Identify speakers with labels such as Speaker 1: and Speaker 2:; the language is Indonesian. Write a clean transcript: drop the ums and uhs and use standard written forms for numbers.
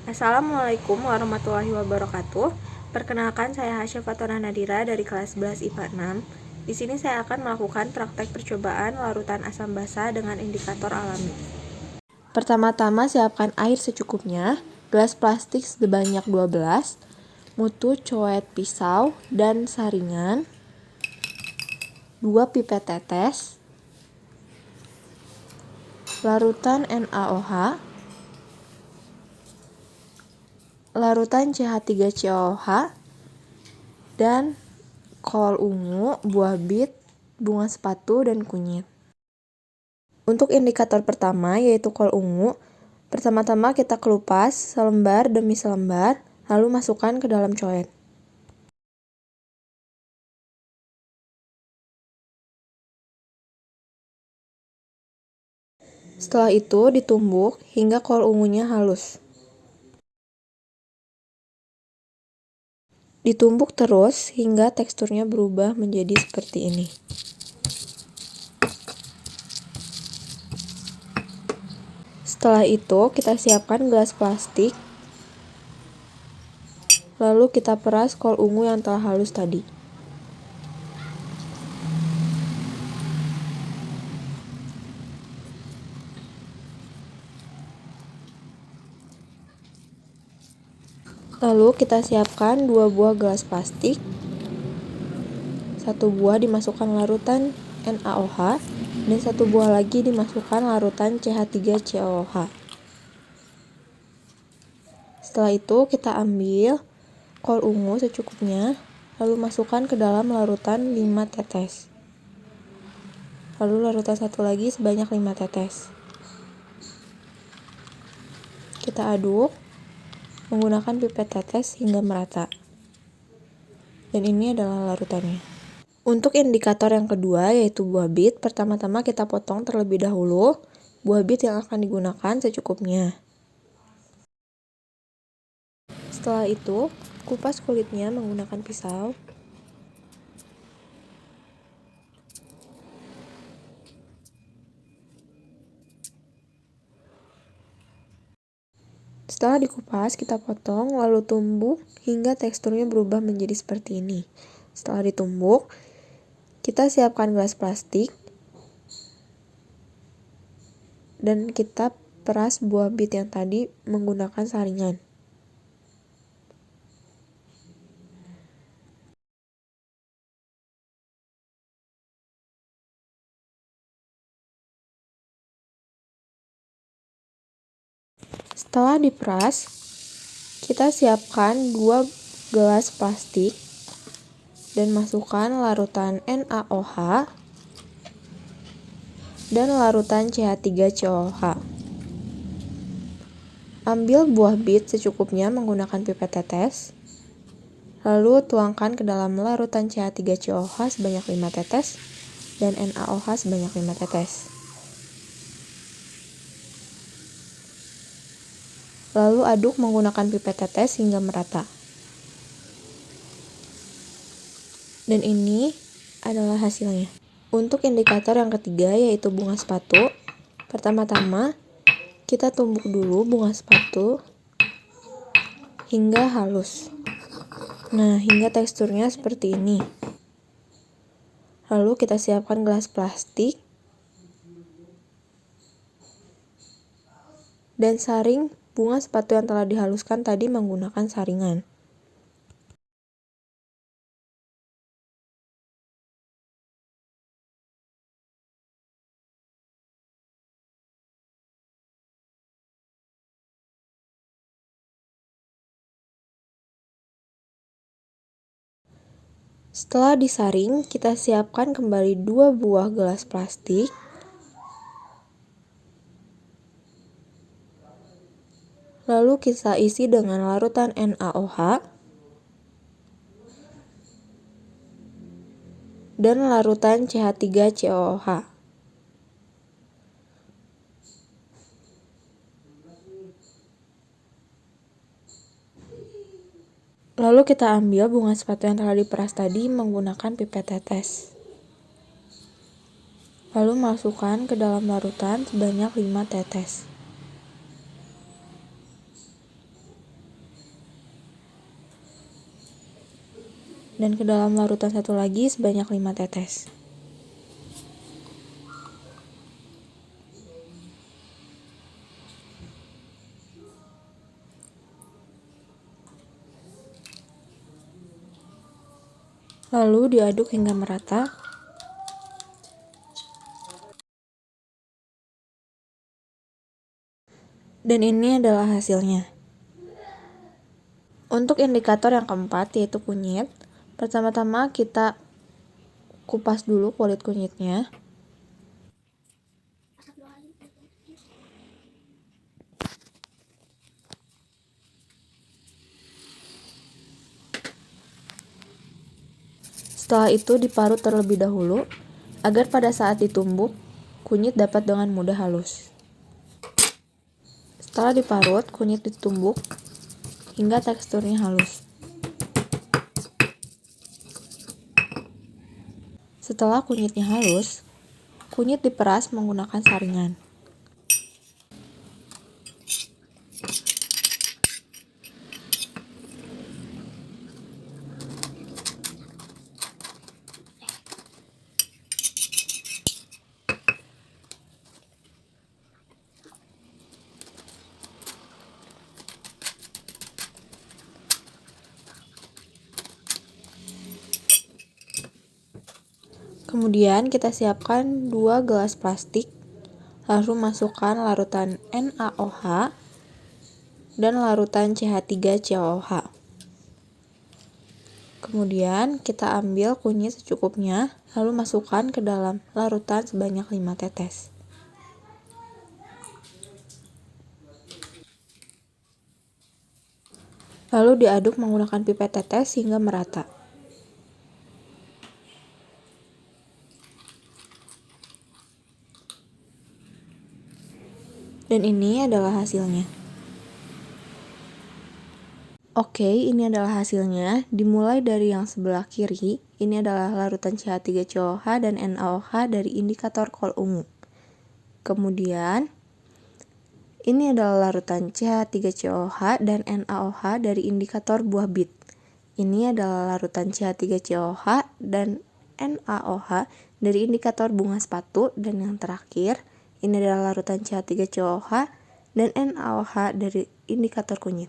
Speaker 1: Assalamualaikum warahmatullahi wabarakatuh. Perkenalkan, saya Hasya Fatonah Nadira dari kelas 11 IPA 6. Di sini saya akan melakukan praktek percobaan larutan asam basa dengan indikator alami. Pertama-tama siapkan air secukupnya, gelas plastik sebanyak 12, mutu coet pisau dan saringan, 2 pipet tetes, larutan NaOH, larutan CH3COOH, dan kol ungu, buah bit, bunga sepatu, dan kunyit. Untuk indikator pertama, yaitu kol ungu, pertama-tama kita kelupas selembar demi selembar, lalu masukkan ke dalam coet. Setelah itu ditumbuk hingga kol ungunya halus. Ditumbuk terus hingga teksturnya berubah menjadi seperti ini. Setelah itu kita siapkan gelas plastik, lalu kita peras kol ungu yang telah halus tadi. Lalu kita siapkan 2 buah gelas plastik, 1 buah dimasukkan larutan NaOH, dan 1 buah lagi dimasukkan larutan CH3COOH. Setelah itu kita ambil kol ungu secukupnya, lalu masukkan ke dalam larutan 5 tetes. Lalu larutan satu lagi sebanyak 5 tetes. Kita aduk menggunakan pipet tetes hingga merata. Dan ini adalah larutannya. Untuk indikator yang kedua, yaitu buah bit, pertama-tama kita potong terlebih dahulu buah bit yang akan digunakan secukupnya. Setelah itu, kupas kulitnya menggunakan pisau. Setelah dikupas, kita potong lalu tumbuk hingga teksturnya berubah menjadi seperti ini. Setelah ditumbuk, kita siapkan gelas plastik dan kita peras buah bit yang tadi menggunakan saringan. Setelah diperas, kita siapkan 2 gelas plastik dan masukkan larutan NaOH dan larutan CH3COOH. Ambil buah bit secukupnya menggunakan pipet tetes, lalu tuangkan ke dalam larutan CH3COOH sebanyak 5 tetes dan NaOH sebanyak 5 tetes. Lalu aduk menggunakan pipet tetes hingga merata. Dan ini adalah hasilnya. Untuk indikator yang ketiga, yaitu bunga sepatu, pertama-tama kita tumbuk dulu bunga sepatu hingga halus. Nah, hingga teksturnya seperti ini. Lalu kita siapkan gelas plastik dan saring bunga sepatu yang telah dihaluskan tadi menggunakan saringan. Setelah disaring, kita siapkan kembali 2 buah gelas plastik. Lalu kita isi dengan larutan NaOH dan larutan CH3COOH. Lalu kita ambil bunga sepatu yang telah diperas tadi menggunakan pipet tetes. Lalu masukkan ke dalam larutan sebanyak 5 tetes. Dan ke dalam larutan satu lagi sebanyak 5 tetes. Lalu diaduk hingga merata. Dan ini adalah hasilnya. Untuk indikator yang keempat, yaitu kunyit, pertama-tama kita kupas dulu kulit kunyitnya. Setelah itu diparut terlebih dahulu, agar pada saat ditumbuk, kunyit dapat dengan mudah halus. Setelah diparut, kunyit ditumbuk hingga teksturnya halus. Setelah kunyitnya halus, kunyit diperas menggunakan saringan. Kemudian kita siapkan 2 gelas plastik, lalu masukkan larutan NaOH dan larutan CH3COOH. Kemudian kita ambil kunyit secukupnya, lalu masukkan ke dalam larutan sebanyak 5 tetes. Lalu diaduk menggunakan pipet tetes hingga merata. Dan ini adalah hasilnya. Oke, ini adalah hasilnya. Dimulai dari yang sebelah kiri, ini adalah larutan CH3COOH dan NaOH dari indikator kol ungu. Kemudian, ini adalah larutan CH3COOH dan NaOH dari indikator buah bit. Ini adalah larutan CH3COOH dan NaOH dari indikator bunga sepatu. Dan yang terakhir, ini adalah larutan CH3COOH dan NaOH dari indikator kunyit.